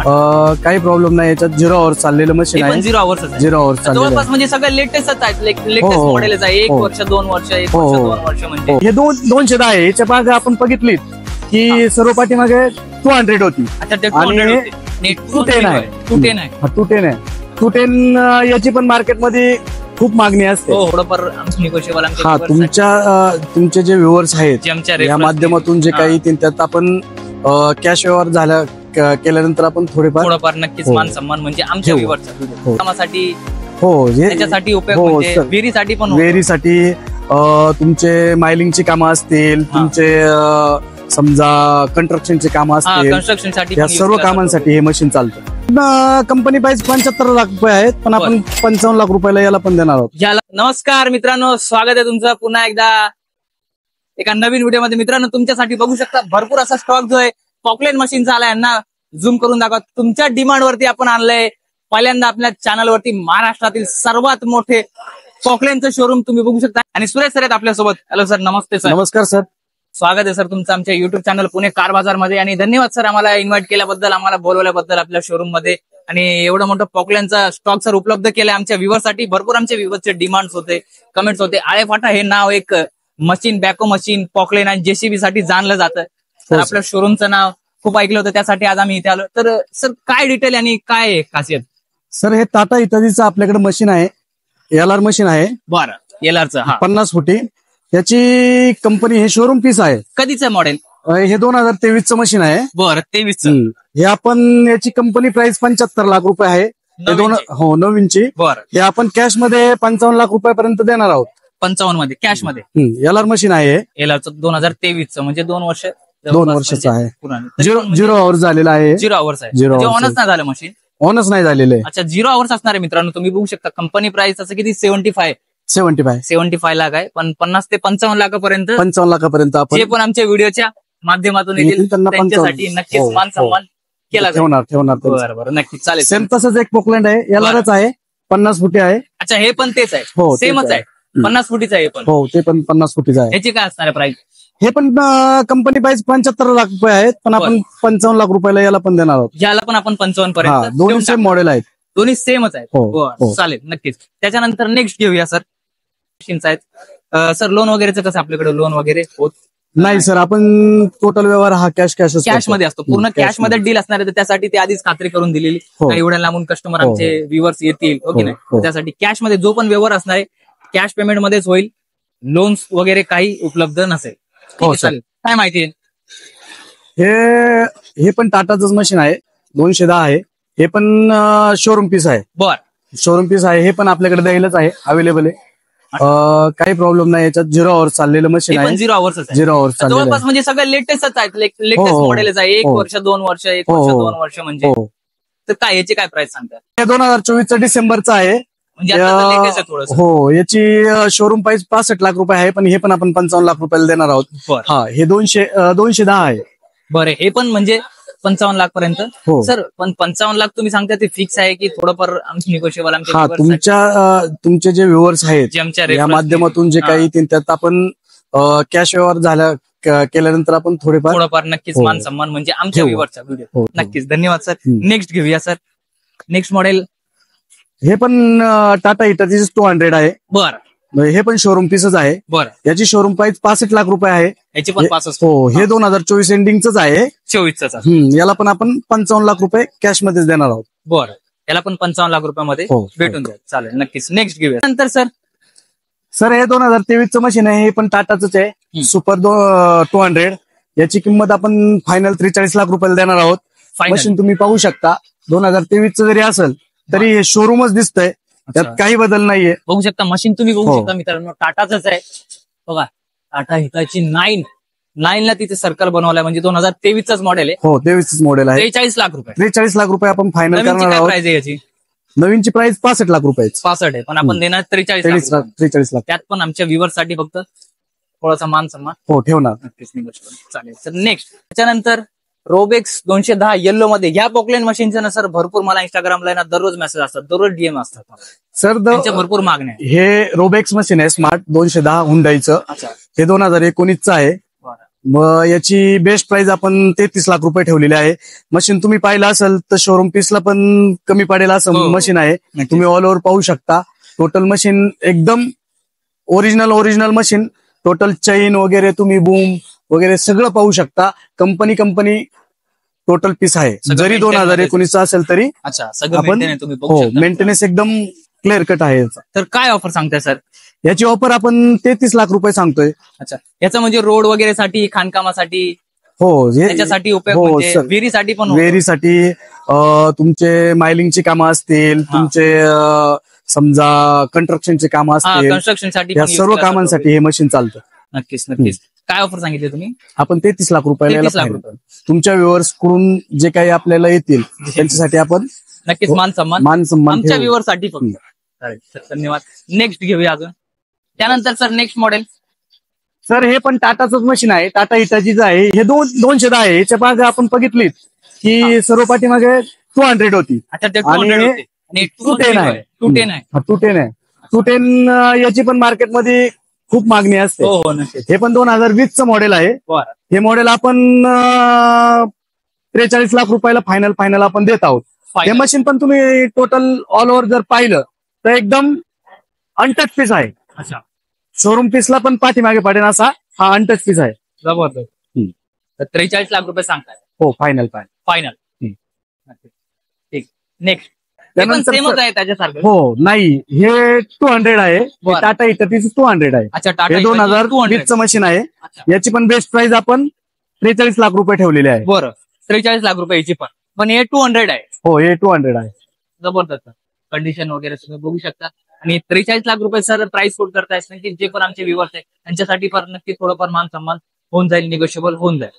काही प्रॉब्लेम नाही, याच्यात 0 आवर्स चाललेलं मशीन आहे. 0 आवर्स 0 आवर्स जवळपास म्हणजे सगळं लेटेस्टच आहेत, लेटेस्ट मॉडेलच आहे. 1 वर्ष 2 वर्ष 1 वर्ष 2 वर्ष म्हणजे हे 210 आहे. याच्या मागे आपण बघितली की सर्व पाठीमागे 200 होती. अच्छा, ते 210 आहे. 210 आहे. 210 याची पण मार्केटमध्ये खूप मागणी असते. थोडंफार निगोशिएबल. हा, तुमचे जे व्ह्युअर्स आहेत या माध्यमातून जे काही येतील त्यात आपण कॅश व्यवहार झाला केल्यानंतर आपण थोडेफार नक्कीच मान सन्मान म्हणजे आमच्या व्ह्युअर्सचा कामासाठी त्याच्यासाठी उपयोग म्हणजे वेरीसाठी तुमचे मायलिंगची कामं असतील, तुमचे समजा कंस्ट्रक्शनचे कामं असतील, कन्स्ट्रक्शनसाठी या सर्व कामांसाठी हे मशीन चालतं. कंपनी प्राइस 75 लाख रुपये आहेत, पण आपण 55 लाख रुपयाला याला पण देणार आहोत. नमस्कार मित्रांनो, स्वागत आहे तुमचं पुन्हा एकदा एका नवीन व्हिडिओमध्ये. मित्रांनो, तुमच्यासाठी बघू शकता भरपूर असा स्टॉक जो आहे पॉकलेन मशीनचा आलाय. यांना झूम करून दाखवा. तुमच्या डिमांड वरती आपण आणलंय पहिल्यांदा आपल्या चॅनलवरती महाराष्ट्रातील सर्वात मोठे पॉकलेनचं शोरूम तुम्ही बघू शकता. आणि सुरेश सर आहेत आपल्यासोबत. हॅलो सर, नमस्ते सर. नमस्कार सर, स्वागत आहे सर तुमचं आमच्या युट्यूब चॅनल पुणे कार बाजार मध्ये. आणि धन्यवाद सर आम्हाला इन्व्हाइट केल्याबद्दल, आम्हाला बोलवल्याबद्दल आपल्या शोरूम मध्ये. आणि एवढं मोठं पॉकलेनचा स्टॉक सर उपलब्ध केलाय आमच्या व्ह्युअर्ससाठी. भरपूर आमच्या व्ह्युअर्सचे डिमांड्स होते, कमेंट्स होते. आळेफाटा हे नाव एक मशीन, बॅको मशीन, पॉकलेन आणि जेसीबी साठी जाणलं जातं. तर आपल्या शोरूमचं नाव खूप ऐकलं होतं, त्यासाठी आज आम्ही इथे आलो. तर सर काय डिटेल आणि काय खासियत? सर हे टाटा इत्यादीचं आपल्याकडे मशीन आहे, LR मशीन आहे. बरं, LRचं 50 फुटी. याची कंपनी हे शोरूम पीस आहे. कधीचं मॉडेल? हे 2023चं मशीन आहे. बरं, 23चं. हे आपण याची कंपनी प्राइस 75 लाख रुपये आहे. नवीनची. बरं, हे आपण कॅश मध्ये 55 लाख रुपयापर्यंत देणार आहोत. 55 मध्ये कॅश मध्ये. LR मशीन आहे. LRचं 2023चं म्हणजे 2 वर्षाचं आहे. 0 आवर्स झालेला आहे. 0 आवर्स आहे. ऑनच नाही झालं मशीन. ऑनच नाही झालेलं आहे. अच्छा, 0 आवर्स असणार आहे मित्रांनो. तुम्ही बघू शकता कंपनी प्राइस असं किती 75 लाख आहे. पण 50 ते 55 लाखापर्यंत आपण जे पण आमच्या व्हिडिओच्या माध्यमातून येतील त्यांच्यासाठी नक्कीच मान सन्मान केला ठेवणार. बरं, नक्कीच चालेल. सेम तसंच एक पोकलँड आहे, LRच आहे, 50 फुटी आहे. अच्छा, हे पण तेच आहे. सेमच आहे, 50 फुटीचं आहे. पण ते पण 50 फुटीचं आहे. ह्याची काय असणार आहे प्राइस? हे पण कंपनी प्राइस 75 लाख रुपये आहेत, पण आपण 55 लाख रुपयाला याला पण देणार आहोत. याला पण आपण 55 पर्यंत. दोन्ही सेम मॉडेल आहेत. दोन्ही सेमच आहे. चालेल, नक्कीच. त्याच्यानंतर नेक्स्ट घेऊया सर. मशीन्स आहेत सर. लोन वगैरेचं कसं आपल्याकडे? लोन वगैरे होत नाही सर, आपण टोटल व्यवहार हा कॅश मध्ये असतो. पूर्ण कॅश मध्ये डील असणार आहे. त्यासाठी ते आधीच खात्री करून दिलेली. एवढ्या लांबून कस्टमर आमचे व्ह्युअर्स येतील, ओके नाही, त्यासाठी कॅश मध्ये जो पण व्यवहार असणार आहे कॅश पेमेंट मध्येच होईल. लोन्स वगैरे काही उपलब्ध नसेल. चालेल. काय माहिती आहे? हे पण टाटाचंच मशीन आहे, 210 आहे. हे पण शोरूम पीस आहे. बरं, शोरूम पीस आहे. हे पण आपल्याकडे द्यायलाच आहे, अवेलेबल आहे. काही प्रॉब्लेम नाही. याच्यात 0 आवर्स चाललेलं मशीन आहे. 0 आवर्स जवळपास म्हणजे सगळं लेटेस्टच आहेत, लेटेस्ट मॉडेलच आहे. 1 वर्ष 2 वर्ष 1 वर्ष 2 वर्ष म्हणजे. तर काय याची काय प्राइस सांगतात? हे 2024 डिसेंबरचं आहे. म्हणजे याची शोरूम प्राइस 65 लाख रुपये आहे, पण हे पण आपण 55 लाख रुपयाला देणार आहोत. हे 210 आहे. बरं, हे पण म्हणजे 55 लाख पर्यंत. सर, पण 55 लाख तुम्ही सांगता ते फिक्स आहे की थोडंफार निगोशिएबल? तुमचे जे व्ह्युअर्स आहेत या माध्यमातून जे काही येतील त्यात आपण कॅश व्यवहार झाला केल्यानंतर आपण थोडेफार नक्कीच मान सन्मान म्हणजे आमच्या व्ह्युअर्सचा व्हिडिओ. नक्कीच, धन्यवाद सर. नेक्स्ट घेऊया सर. नेक्स्ट मॉडेल हे पण टाटा इटाची 200 आहे. बरं, हे पण शोरूम पीसच आहे. बरं, याची शोरूम प्राइस 65 लाख रुपये आहे. याची पण 65. हे 2024 एंडिंगच आहे. 24च. याला पण आपण 55 लाख रुपये कॅश मध्येच देणार आहोत. बरं, याला पण 55 लाख रुपयामध्ये भेटून द्या. चालेल, नक्कीच. नेक्स्ट घेऊया. नंतर सर हे 2023चं मशीन आहे. हे पण टाटाच आहे, सुपर 200. याची किंमत आपण फायनल 43 लाख रुपयाला देणार आहोत. मशीन तुम्ही पाहू शकता, 2023चं जरी असेल तरी हे शोरूमच दिसतंय, त्यात काही बदल नाहीये. बघू शकता मशीन तुम्ही बघू शकता मित्रांनो, टाटाच आहे. बघा, टाटा हिताची 9 ला तिथे सर्कल बनवलाय, म्हणजे 2023च मॉडेल आहे. 23च मॉडेल आहे. 43 लाख रुपये. 43 लाख रुपये आपण फायनल करणार आहोत. प्राइस आहे याची? नवीनची प्राइस 65 लाख रुपये. 65 आहे, पण आपण देणार 43 लाख. त्यात पण आमच्या व्ह्युअर्ससाठी फक्त थोडासा मान सन्मान ठेवणार. नक्कीच निगोशिएबल. चालेल सर. नेक्स्ट त्याच्यानंतर रोबेक्स 210 येल्लो मध्ये. ह्या पॉकलेन मशीनचे ना सर भरपूर मला इंस्टाग्रामला ना दररोज मेसेज असतात, दररोज DM असतात सर. त्यांच्या भरपूर मागण्या. हे रोबेक्स मशीन आहे, स्मार्ट 210 हुंडाईचं. हे 2019चं आहे. मग याची बेस्ट प्राइस आपण 33 लाख रुपये ठेवलेली आहे. मशीन तुम्ही पाहिलं असेल तर शोरूम पीसला पण कमी पडेल असं मशीन आहे. तुम्ही ऑल ओव्हर पाहू शकता. टोटल मशीन एकदम ओरिजिनल मशीन. टोटल चैन वगैरे तुम्ही बूम वगैरे सगळं पाहू शकता. कंपनी टोटल पीस आहे. जरी 2019 असेल तरी आपण मेंटेनन्स एकदम क्लिअर कट आहे याचा. तर काय ऑफर सांगताय सर? याची ऑफर आपण 33 लाख रुपये सांगतोय. अच्छा, याचं म्हणजे रोड वगैरे साठी, खाणकामासाठी, हो त्याच्यासाठी उपयोग, म्हणजे विहिरीसाठी पण, विहिरीसाठी, तुमचे मायलिंगची कामं असतील, तुमचे समजा कंस्ट्रक्शनचे कामं असतील, कन्स्ट्रक्शनसाठी, या सर्व कामांसाठी हे मशीन चालतं. नक्कीच. काय ऑफर सांगितली तुम्ही? आपण 33 लाख रुपयाला. 33 लाख रुपये. तुमच्या व्ह्युअर्स कडून जे काही आपल्याला येतील त्यांच्यासाठी आपण नक्कीच मान सन्मान आमच्या व्ह्युअर साठी फक्त. धन्यवाद. नेक्स्ट घेऊया अजून. त्यानंतर सर नेक्स्ट मॉडेल. सर हे पण टाटाचंच मशीन आहे. टाटा हिटाचीच आहे. हे 210 आहे. याच्या मागे आपण बघितलीत की सर्व पाठीमागे 200 होती. अच्छा, ते 200 होते. 210 आहे. 210 याची पण मार्केटमध्ये खूप मागणी असते. हे पण 2020चं मॉडेल आहे. हे मॉडेल आपण 43 लाख रुपयाला फायनल आपण देत आहोत. हे मशीन पण तुम्ही टोटल ऑल ओव्हर जर पाहिलं तर एकदम अनटच पीस आहे. अच्छा, शोरूम पीसला पण पाठीमागे पडेल असा हा अनटच पीस आहे. जबरदस्त. 43 लाख रुपये सांगताय? हो, फायनल. ठीक. नेक्स्ट. सेमच आहे त्याच्यासारखं? हो, नाही, हे 200 आहे. टाटा हिटाचीच 200 आहे. अच्छा, टाटा 2020चं मशीन आहे. याची पण बेस्ट प्राइस आपण 43 लाख रुपये ठेवलेली आहे. बरं, 43 लाख रुपये याची पण हे 200 आहे. हो, हे 200 आहे. जबरदस्त. कंडिशन वगैरे तुम्ही बघू शकता. आणि 43 लाख रुपये सर प्राइस कोट करतायत, की जे पण आमचे व्ह्युअर्स आहेत त्यांच्यासाठी पण नक्की थोडंफार मान सन्मान होऊन जाईल, निगोशिएबल होऊन जाईल.